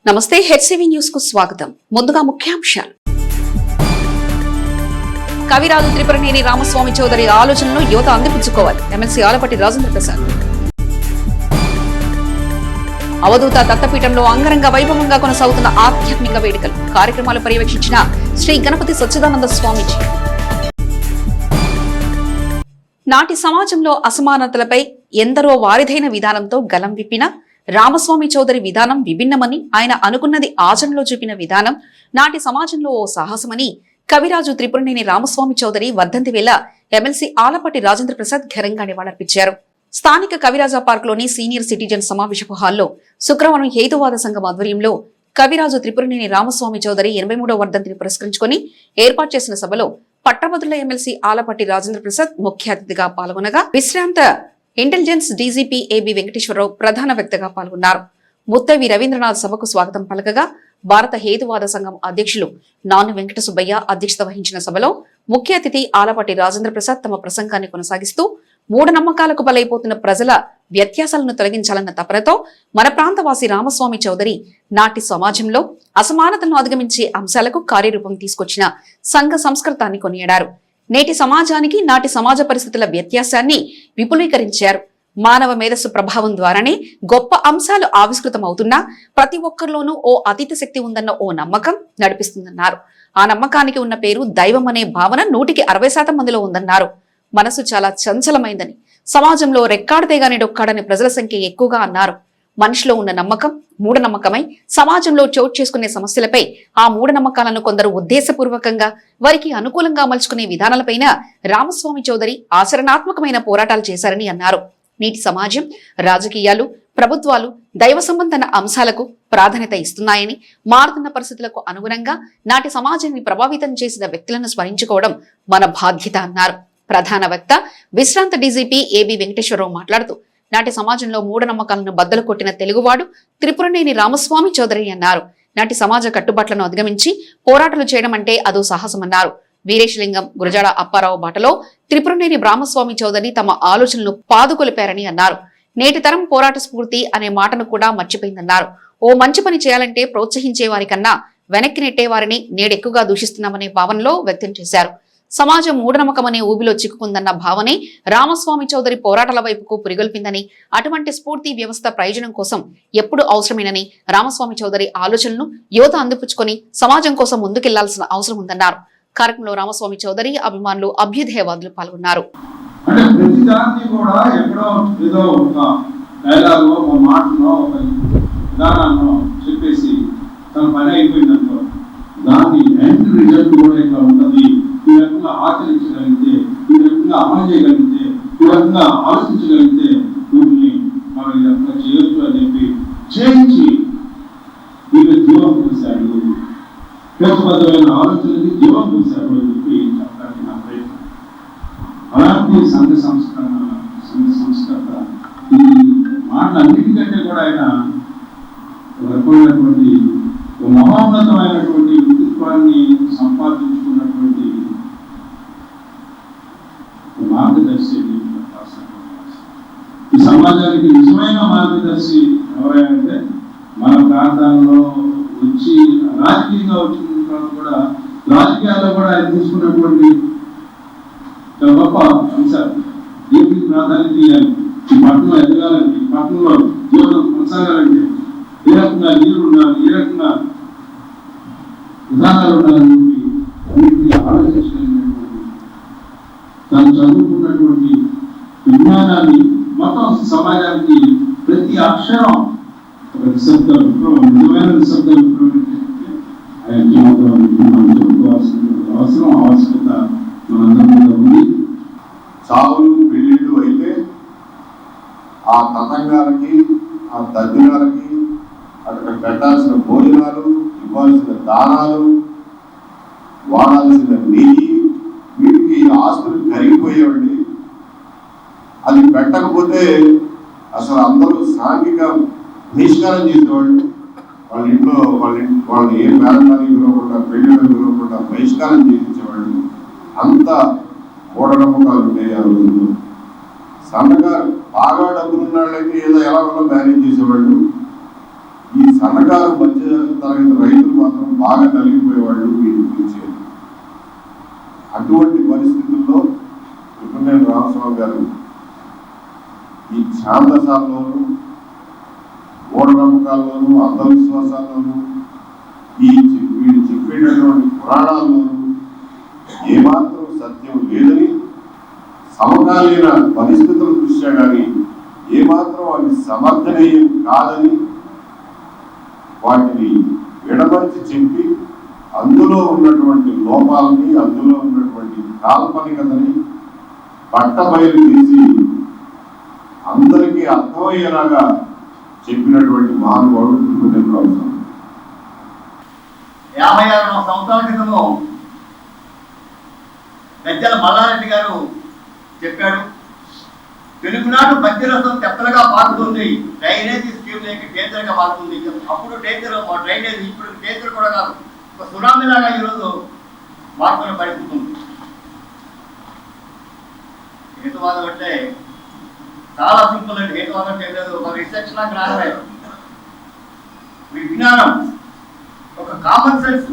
నమస్తే HCV news కు స్వాగతం. ముందుగా ముఖ్యాంశాలు. కవిరాజు త్రిపురనేని రామస్వామి చౌదరి ఆలోచనలను యువత అందిపుచ్చుకోవాలి. ఎమ్మెల్సీ ఆలపాటి రాజేంద్ర ప్రసాద్. అవధూత దత్తపీఠంలో అంగరంగ వైభవంగా కొనసాగుతున్న ఆధ్యాత్మిక వేడుకలు. కార్యక్రమాలు పర్యవేక్షించిన శ్రీ గణపతి సచ్చిదానంద స్వామీజీ. నాటి సమాజంలో అసమానతలపై ఎందరో వారిదైన విధానంతో గలం విప్పిన రామస్వామి చౌదరి విధానం విభిన్నమని, ఆయన అనుకున్నది ఆచరణలో చూపిన విధానం నాటి సమాజంలో ఓ సాహసమని కవిరాజు త్రిపురనేని రామస్వామి చౌదరి వర్ధంతి వేళ ఎమ్మెల్సీ ఆలపాటి రాజేంద్ర ప్రసాద్ ఘనంగా నివాళులర్పించారు. స్థానిక కవిరాజా పార్క్ లోని సీనియర్ సిటిజన్ సమావేశపు హాల్లో శుక్రవారం హేతువాద సంఘం ఆధ్వర్యంలో కవిరాజు త్రిపురనేని రామస్వామి చౌదరి 83వ వర్ధంతిని పురస్కరించుకుని ఏర్పాటు చేసిన సభలో పట్టభద్రుల ఎమ్మెల్సీ ఆలపాటి రాజేంద్ర ప్రసాద్ ముఖ్య అతిథిగా పాల్గొనగా, విశ్రాంత ఇంటెలిజెన్స్ డీజీపీ ఏబి వెంకటేశ్వరరావు ప్రధాన వ్యక్తిగా పాల్గొన్నారు. ముత్తవి రవీంద్రనాథ్ సభకు స్వాగతం పలకగా, భారత హేతువాద సంఘం అధ్యక్షులు నాను వెంకట సుబ్బయ్య అధ్యక్షత వహించిన సభలో ముఖ్య అతిథి ఆలపాటి రాజేంద్ర ప్రసాద్ తమ ప్రసంగాన్ని కొనసాగిస్తూ, మూఢనమ్మకాలకు బలైపోతున్న ప్రజల వ్యత్యాసాలను తొలగించాలన్న తపనతో మన ప్రాంతవాసి రామస్వామి చౌదరి నాటి సమాజంలో అసమానతలను అధిగమించే అంశాలకు కార్యరూపం తీసుకొచ్చిన సంఘ సంస్కృతాన్ని కొనియాడారు. నేటి సమాజానికి నాటి సమాజ పరిస్థితుల వ్యత్యాసాన్ని విపులీకరించారు. మానవ మేధస్సు ప్రభావం ద్వారానే గొప్ప అంశాలు ఆవిష్కృతమవుతున్నా ప్రతి ఒక్కరిలోనూ ఓ అతీత శక్తి ఉందన్న ఓ నమ్మకం నడిపిస్తుందన్నారు. ఆ నమ్మకానికి ఉన్న పేరు దైవం అనే భావన 160% మందిలో ఉందన్నారు. మనసు చాలా చంచలమైందని, సమాజంలో రెక్కాడితేగాని డొక్కాడని ప్రజల సంఖ్య ఎక్కువగా అన్నారు. మనిషిలో ఉన్న నమ్మకం మూఢనమ్మకమై సమాజంలో చోటు చేసుకునే సమస్యలపై ఆ మూఢనమ్మకాలను కొందరు ఉద్దేశపూర్వకంగా వారికి అనుకూలంగా మలుచుకునే విధానాలపైన రామస్వామి చౌదరి ఆచరణాత్మకమైన పోరాటాలు చేశారని అన్నారు. నేటి సమాజం, రాజకీయాలు, ప్రభుత్వాలు దైవ సంబంధన అంశాలకు ప్రాధాన్యత ఇస్తున్నాయని, మారుతున్న పరిస్థితులకు అనుగుణంగా నాటి సమాజాన్ని ప్రభావితం చేసిన వ్యక్తులను స్మరించుకోవడం మన బాధ్యత అన్నారు. ప్రధాన వక్త విశ్రాంత డీజీపీ ఏబి వెంకటేశ్వరరావు మాట్లాడుతూ, నాటి సమాజంలో మూఢనమ్మకాలను బద్దలు కొట్టిన తెలుగువాడు త్రిపురనేని రామస్వామి చౌదరి అన్నారు. నాటి సమాజ కట్టుబాట్లను అధిగమించి పోరాటాలు చేయడం అంటే అదో సాహసమన్నారు. వీరేశలింగం, గురజాడ అప్పారావు బాటలో త్రిపురనేని రామస్వామి చౌదరి తమ ఆలోచనలు పాదుకొలిపారని అన్నారు. నేటి తరం పోరాట స్ఫూర్తి అనే మాటను కూడా మర్చిపోయిందన్నారు. ఓ మంచి పని చేయాలంటే ప్రోత్సహించే వారి కన్నా వెనక్కి నెట్టేవారిని నేడెక్కువగా దూషిస్తున్నామనే భావనలో వ్యక్తం చేశారు. సమాజం మూఢనమ్మకమనే ఊబిలో చిక్కుకుందన్న భావనే రామస్వామి చౌదరి పోరాటాల వైపుకు పురిగొల్పిందని, అటువంటి స్ఫూర్తి వ్యవస్థ ప్రయోజనం కోసం ఎప్పుడు అవసరమేనని, రామస్వామి చౌదరి ఆలోచనలను యువత అందిపుచ్చుకొని సమాజం కోసం ముందుకెళ్లాల్సిన అవసరం ఉందన్నారు. కార్యక్రమంలో రామస్వామి చౌదరి అభిమానులు, అభ్యుదయవాదులు పాల్గొన్నారు. దాన్ని ఎండ్ రిజల్ట్ కూడా ఇట్లా ఉంటుంది, ఈ రకంగా ఆచరించగలిగితే, ఈ రకంగా అమలు చేయగలిగితే, ఈ రకంగా ఆలోచించగలిగితే వీటిని మనం ఇదంతా చేయొచ్చు అని చెప్పి చేయించి వీళ్ళు జీవం పూశాడు, హేతుబద్ధమైన ఆలోచనకి జీవం పూశాడు అని చెప్పి చెప్పడానికి నా ప్రయత్నం. అలాంటి సంఘ సంస్కృత ఈ మాటలన్నిటికంటే కూడా ఆయన రకమైనటువంటి మహోన్నతమైనటువంటి వ్యక్తిత్వాన్ని సంపాదించుకున్నటువంటి మార్గదర్శి. ఈ సమాజానికి నిజమైన మార్గదర్శి ఎవరైనా మన ప్రాంతాల్లో వచ్చి రాజకీయంగా వచ్చిన తర్వాత కూడా రాజకీయాల్లో కూడా ఆయన తీసుకున్నటువంటి గొప్ప అంశాలు దీనికి ప్రాధాన్యత ఇవ్వాలి. ఈ పట్టణంలో ఎదగాలంటే, ఈ పట్టణంలో జీవనం కొనసాగాలంటే ఏ రకంగా నీరు ఉండాలి, ఏ రకంగా విధానాలు ఉండాలని చెప్పి అన్నింటినీ ఆలోచించగలిగినటువంటి, తను చదువుకున్నటువంటి విజ్ఞానాన్ని మొత్తం సమాజానికి ప్రతి అక్షరం ఒక నిశ్శబ్ద విప్లవం, నిజమైన నిశ్శబ్ద విప్లవం ఆయన జీవితంలో మనం చెప్పుకోవాల్సిన అవసరం, ఆవశ్యకత మనందరి మీద ఉంది. చావులు పెళ్లిళ్ళు అయితే ఆ తతంగాలకి, ఆ దద్దినాలకి అక్కడ పెట్టాల్సిన భోజనాలు, ఇవ్వాల్సిన దానాలు, వాడాల్సిన నెయ్యి, వీటికి ఆస్తులు కరిగిపోయేవండి. అది పెట్టకపోతే అసలు అందరూ సాంఘిక బహిష్కారం చేసేవాళ్ళు. వాళ్ళ ఇంట్లో వాళ్ళని ఏ మేళానికి పిలవకుండా, పెళ్లిళ్ళకి పిలవకుండా బహిష్కారం చేయించేవాళ్ళు. అంత మూఢనమ్మకాలు ఉంటాయి ఆ రోజుల్లో. సన్నగారు బాగా డబ్బులున్న వాళ్ళకి ఏదో ఎలా మేనేజ్ చేసేవాళ్ళు. ఈ సన్నకారు మధ్య తరగతి రైతులు మాత్రం బాగా నలిగిపోయేవాళ్ళు వీటిని పిలిచేది. అటువంటి పరిస్థితుల్లో త్రిపురనేని రామస్వామి గారు ఈ ఛాందసాల్లోనూ మూఢనమ్మకాల్లోనూ అంధవిశ్వాసాల్లోనూ వీళ్ళు చెప్పేటటువంటి పురాణాల్లోనూ ఏమాత్రం సత్యం లేదని, సమకాలీన పరిస్థితుల దృష్ట్యా కానీ ఏమాత్రం అవి సమర్థనీయం కాదని వాటిని విడమర్చి చెప్పి అందులో ఉన్నటువంటి లోపాలని, అందులో ఉన్నటువంటి కాల్పనికతని పట్టబయలు చేసి అందరికీ అర్థమయ్యేలాగా చెప్పినటువంటి మహానుభావుడు త్రిపురనేని రామస్వామి. 56 సంవత్సరాల క్రితము గజ్జల మల్లారెడ్డి గారు చెప్పాడు, తెలుగునాడు మధ్యరసం తెప్పలుగా పారుతుంది, డ్రైనేజీ స్కీమ్ లేక డేంజర్గా మారుతుంది. అప్పుడు డేంజర్ డ్రైనేజ్, ఇప్పుడు డేంజర్ కూడా కాదు, ఒక సునామీలాగా ఈరోజు మార్పుల పరిస్థితి ఉంది. హేతువాదం అంటే చాలా సింపుల్ అండి. హేతువాదం అంటే లేదు, ఒక విచక్షణ జ్ఞానమే, విజ్ఞానం, ఒక కామన్ సెన్స్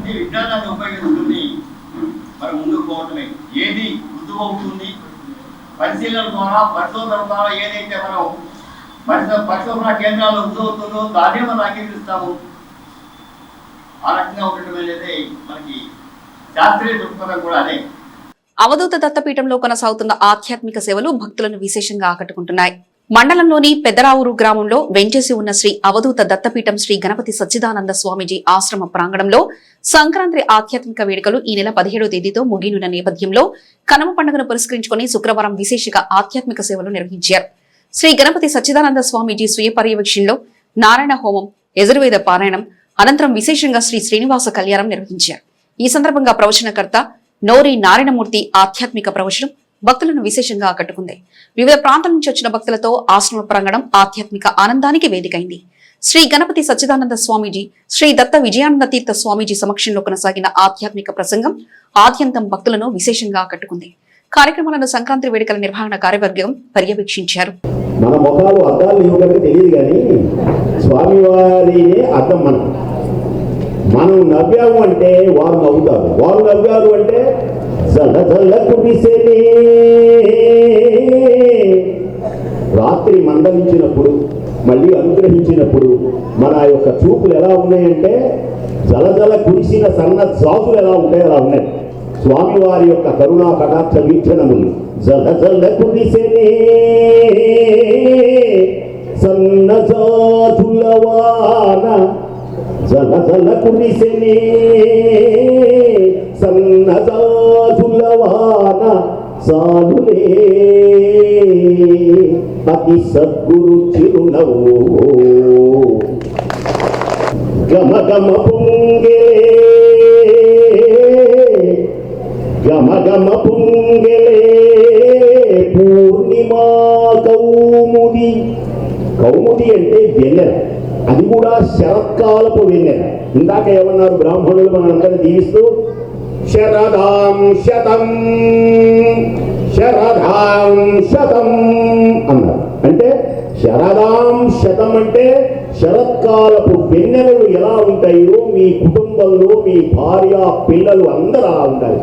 ని విజ్ఞానాన్ని ఉపయోగించుకుని మనం ముందుకు పోవటమే. ఏది రుజువు అవుతుంది పరిశీలన ద్వారా, పరిశోధన ద్వారా ఏదైతే మనం పరిశోధన కేంద్రాల్లో రుజువు అవుతుందో దాన్ని మనం అంగీకరిస్తాము. ఆ రకంగా ఉండటం అనేది మనకి శాస్త్రీయ దృక్పథం కూడా అదే. అవధూత దత్తపీఠంలో కొనసాగుతున్న ఆధ్యాత్మిక సేవలు భక్తులను విశేషంగా ఆకట్టుకుంటున్నాయి. మండలంలోని పెద్దరావూరు గ్రామంలో వెంచేసి ఉన్న శ్రీ అవధూత దత్తపీఠం శ్రీ గణపతి సచ్చిదానంద స్వామీజీ ఆశ్రమ ప్రాంగణంలో సంక్రాంతి ఆధ్యాత్మిక వేడుకలు ఈ నెల 17వ తేదీతో ముగినున్న నేపథ్యంలో కనుమ పండుగను పురస్కరించుకుని శుక్రవారం విశేష ఆధ్యాత్మిక సేవలు నిర్వహించారు. శ్రీ గణపతి సచ్చిదానంద స్వామీజీ స్వీయ పర్యవేక్షణలో నారాయణ హోమం, యజుర్వేద పారాయణం అనంతరం విశేషంగా శ్రీ శ్రీనివాస కళ్యాణం నిర్వహించారు. ఈ సందర్భంగా ప్రవచనకర్త నోరి నారాయణమూర్తి ఆధ్యాత్మిక ప్రవచనం భక్తులను విశేషంగా ఆకట్టుకుంది. వివిధ ప్రాంతాల నుంచి వచ్చిన భక్తులతో ఆశ్రమ ప్రాంగణం ఆధ్యాత్మిక ఆనందానికి వేదికైంది. శ్రీ గణపతి సచ్చిదానంద స్వామీజీ, శ్రీ దత్త విజయానంద తీర్థ స్వామీజీ సమక్షంలో కొనసాగిన ఆధ్యాత్మిక ప్రసంగం ఆద్యంతం భక్తులను విశేషంగా ఆకట్టుకుంది. కార్యక్రమాలను సంక్రాంతి వేడుకల నిర్వహణ కార్యవర్గం పర్యవేక్షించారు. మన ముఖాలు అద్దాలు ఇవ్వడానికి తెలియదు కానీ స్వామివారినే అర్థం. మనం నవ్వాము అంటే వారు నవ్వుతారు, వారు నవ్వారు అంటే రాత్రి మందలించినప్పుడు మళ్ళీ అనుగ్రహించినప్పుడు మన యొక్క చూపులు ఎలా ఉన్నాయంటే జలజల కురిసిన సన్న జాతులు ఎలా ఉంటాయి అలా ఉన్నాయి. స్వామివారి యొక్క కరుణా కటాక్ష వీక్షణములు జలజల కురిసెనే సన్న జాతులవాన, జలజల కురిసెనే సన్న జాతులవాన సాలులే అతి సద్గురు చిరునవ్వు గమ గమ పొంగే గమ గమ పొంగే పూర్ణిమా కౌముది. కౌముది అంటే వెన్నెల, అది కూడా శరత్కాలపు వెన్నెల. ఇందాక ఏమన్నారు బ్రాహ్మణులు మనందరినీ దీవిస్తూ శరదాం శతం శరదాం శతం అన్నారు. అంటే శరదాం శతం అంటే శరత్కాలపు వెన్నెలలు ఎలా ఉంటాయో మీ కుటుంబంలో మీ భార్య పిల్లలు అందరూ అలా ఉండాలి.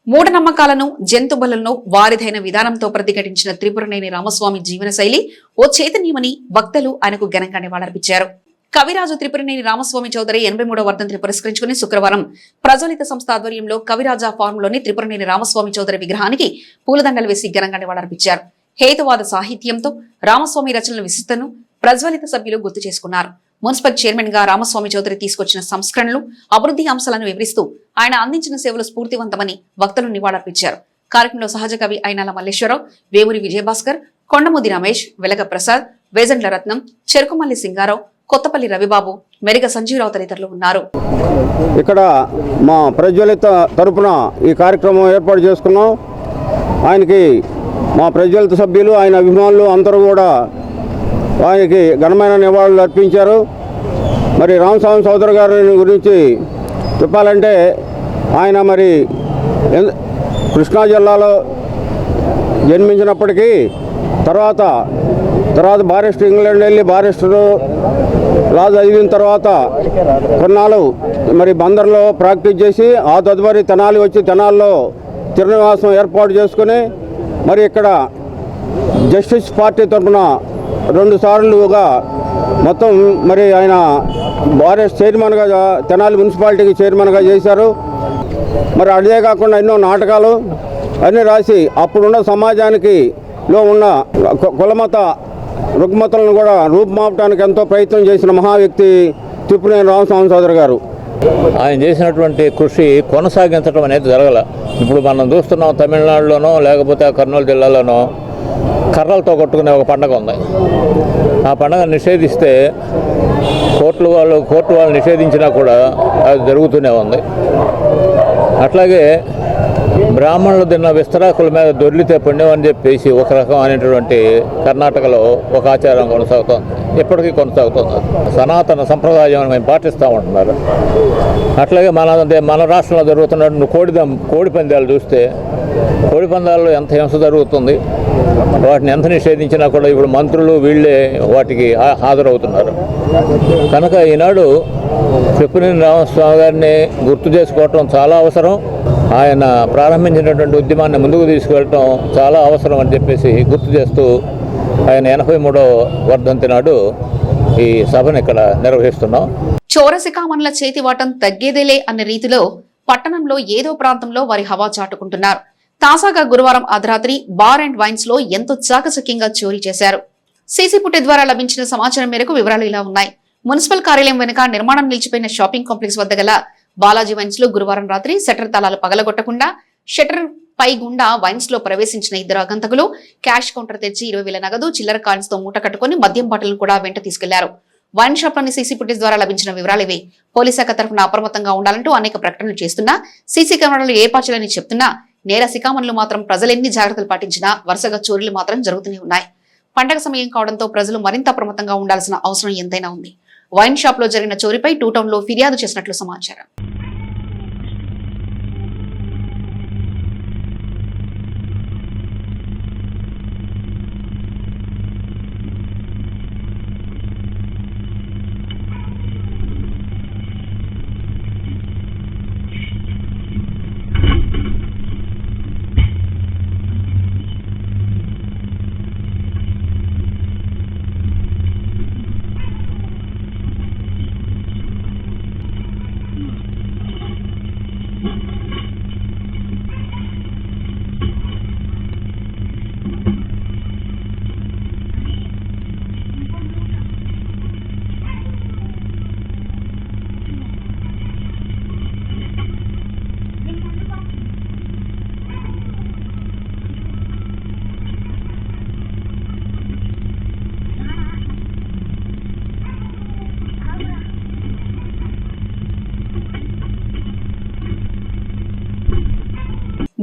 మూఢనమ్మకాలను, జంతు బలులను వారిదైన విధానంతో ప్రతిఘటించిన త్రిపురనేని రామస్వామి జీవనశైలి ఓ చైతన్యమని భక్తులు ఆయనకు ఘనంగా నివాళులర్పించారు. కవిరాజు త్రిపురనేని రామస్వామి చౌదరి 83వ వర్ధంతిని పురస్కరించుకుని శుక్రవారం ప్రజ్వలిత సంస్థ ఆధ్వర్యంలో కవిరాజా ఫార్మ్లోని త్రిపురనేని రామస్వామి చౌదరి విగ్రహానికి పూలదండలు వేసి ఘనంగా నివాళులర్పించారు. హేతువాద సాహిత్యంతో రామస్వామి రచనల విశిష్టను ప్రజ్వలిత సభ్యులు గుర్తు చేసుకున్నారు. మున్సిపల్ చైర్మన్ గా రామస్వామి చౌదరి తీసుకొచ్చిన సంస్కరణలు, అభివృద్ధి అంశాలను వివరిస్తూ ఆయన అందించిన సేవలు స్ఫూర్తివంతమని భక్తులు నివాళులర్పించారు. కార్యక్రమంలో సహజ కవి అయినాల మల్లేశ్వరరావు, వేమూరి విజయభాస్కర్, కొండముది రమేష్, వెలగ ప్రసాద్, వేజండ్ల రత్నం, చెరుకుమల్లి సింగారావు, కొత్తపల్లి రవిబాబు, మెరిగ సంజీవరావు తదితరులు ఉన్నారు. ఇక్కడ మా ప్రజ్వలిత తరపున ఈ కార్యక్రమం ఏర్పాటు చేసుకున్నాం. ఆయనకి మా ప్రజ్వలిత సభ్యులు, ఆయన అభిమానులు అందరూ కూడా ఆయనకి ఘనమైన నివాళులు అర్పించారు. మరి రామస్వామి చౌదరి గారి గురించి చెప్పాలంటే ఆయన మరి కృష్ణా జిల్లాలో జన్మించినప్పటికీ తర్వాత తర్వాత బారిస్టర్ ఇంగ్లాండ్ వెళ్ళి బారిస్టరు లా చదివిన తర్వాత కొన్నాళ్ళు మరి బందర్లో ప్రాక్టీస్ చేసి ఆ తదుపరి తెనాలి వచ్చి తెనాల్లో తిరునివాసం ఏర్పాటు చేసుకుని మరి ఇక్కడ జస్టిస్ పార్టీ తరఫున 2 సార్లుగా మొత్తం మరి ఆయన బారెస్ట్ చైర్మన్గా తెనాలి మున్సిపాలిటీకి చైర్మన్గా చేశారు. మరి అదే కాకుండా ఎన్నో నాటకాలు అన్నీ రాసి అప్పుడున్న సమాజానికి లో ఉన్న కులమత రుగ్మతలను కూడా రూపుమాపడానికి ఎంతో ప్రయత్నం చేసిన మహా వ్యక్తి తిప్పునేని రామస్వామి చౌదరి గారు. ఆయన చేసినటువంటి కృషి కొనసాగించడం అనేది జరగల. ఇప్పుడు మనం చూస్తున్నాం తమిళనాడులోనో లేకపోతే కర్నూలు జిల్లాలోనో కర్రలతో కొట్టుకునే ఒక పండగ ఉంది. ఆ పండగ నిషేధిస్తే కోర్టు వాళ్ళు నిషేధించినా కూడా అది జరుగుతూనే ఉంది. అట్లాగే బ్రాహ్మణులు తిన్న విస్తరాకుల మీద దొర్లితే పుణ్యం అని చెప్పేసి ఒక రకమైనటువంటి కర్ణాటకలో ఒక ఆచారం కొనసాగుతోంది, ఇప్పటికీ కొనసాగుతుంది. సనాతన సంప్రదాయం మేము పాటిస్తూ ఉంటున్నారు. అట్లాగే మన రాష్ట్రంలో జరుగుతున్నటువంటి కోడి పందాలు చూస్తే కోడి పందాల్లో ఎంత హింస జరుగుతుంది. వాటిని ఎంత నిషేధించినా కూడా ఇప్పుడు మంత్రులు వీళ్ళే వాటికి హాజరవుతున్నారు. కనుక ఈనాడు తిప్పునేని రామస్వామి గారిని గుర్తు చేసుకోవటం చాలా అవసరం. ఆయన ప్రారంభించినటువంటి ఉద్యమాన్ని ముందుకు తీసుకెళ్ళటం చాలా అవసరం అని చెప్పేసి గుర్తు చేస్తూ ఆయన 83వ వర్ధంతి నాడు ఈ సభను ఇక్కడ నిర్వహిస్తున్నాం. చోరసికామన్ల చేతివాటం తగ్గేదేలే అన్న రీతిలో పట్టణంలో ఏదో ప్రాంతంలో వారి హవా చాటుకుంటున్నారు. తాజాగా గురువారం అర్ధరాత్రి బార్ అండ్ వైన్స్ లో ఎంతో చాకచక్యంగా చోరీ చేశారు. సీసీ ఫుటేజ్ ద్వారా లభించిన సమాచారం మేరకు వివరాలు ఇలా ఉన్నాయి. మున్సిపల్ కార్యాలయం వెనుక నిర్మాణం నిలిచిపోయిన షాపింగ్ కాంప్లెక్స్ వద్ద గల బాలాజీ వైన్స్ లో గురువారం రాత్రి షట్టర్ తాళాలు పగలగొట్టకుండా షట్టర్ పై గుండా వైన్స్ లో ప్రవేశించిన 2 ఆగంతకులు క్యాష్ కౌంటర్ తెచ్చి 20,000 నగదు చిల్లర కాయిన్స్ తో మూట కట్టుకుని మద్యం బాటలను కూడా వెంట తీసుకెళ్లారు. వైన్ షాప్ లోని సీసీ ఫుటేజ్ ద్వారా లభించిన వివరాలివే. పోలీస్ శాఖ తరఫున అప్రమత్తంగా ఉండాలంటూ అనేక ప్రకటనలు చేస్తున్నా, సీసీ కెమెరాలు ఏర్పాచాలని చెప్తున్నా నేర శిఖామణులు మాత్రం ప్రజలెన్ని జాగ్రత్తలు పాటించినా వరుసగా చోరీలు మాత్రం జరుగుతూనే ఉన్నాయి. పండగ సమయం కావడంతో ప్రజలు మరింత అప్రమత్తంగా ఉండాల్సిన అవసరం ఎంతైనా ఉంది. వైన్ షాప్ లో జరిగిన చోరీపై 2 టౌన్ లో ఫిర్యాదు చేసినట్లు సమాచారం.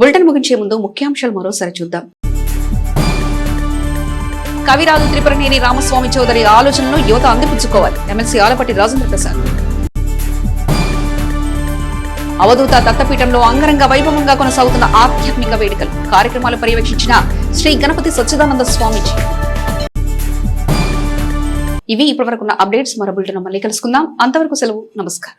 బులెటిన్ ముగించే ముందు ముఖ్యాంశాలు మరోసారి చూద్దాం. కవిరాజు త్రిపురనేని రామస్వామి చౌదరి ఆలోచనను యువత అందిపుచ్చుకోవాలి. ఎమ్మెల్సీ ఆలపాటి రాజేంద్ర ప్రసాద్. అవధూత దత్తపీఠంలో అంగరంగ వైభవంగా కొనసాగుతున్న ఆధ్యాత్మిక వేడుకలు, కార్యక్రమాలు పర్యవేక్షించిన శ్రీ గణపతి సచ్చిదానంద స్వామీజీ. ఇవి ఇప్పటివరకున్న అప్డేట్స్. మరో బులెటిన్ మళ్ళీ కలుసుకుందాం. అంతవరకు సెలవు. నమస్కారం.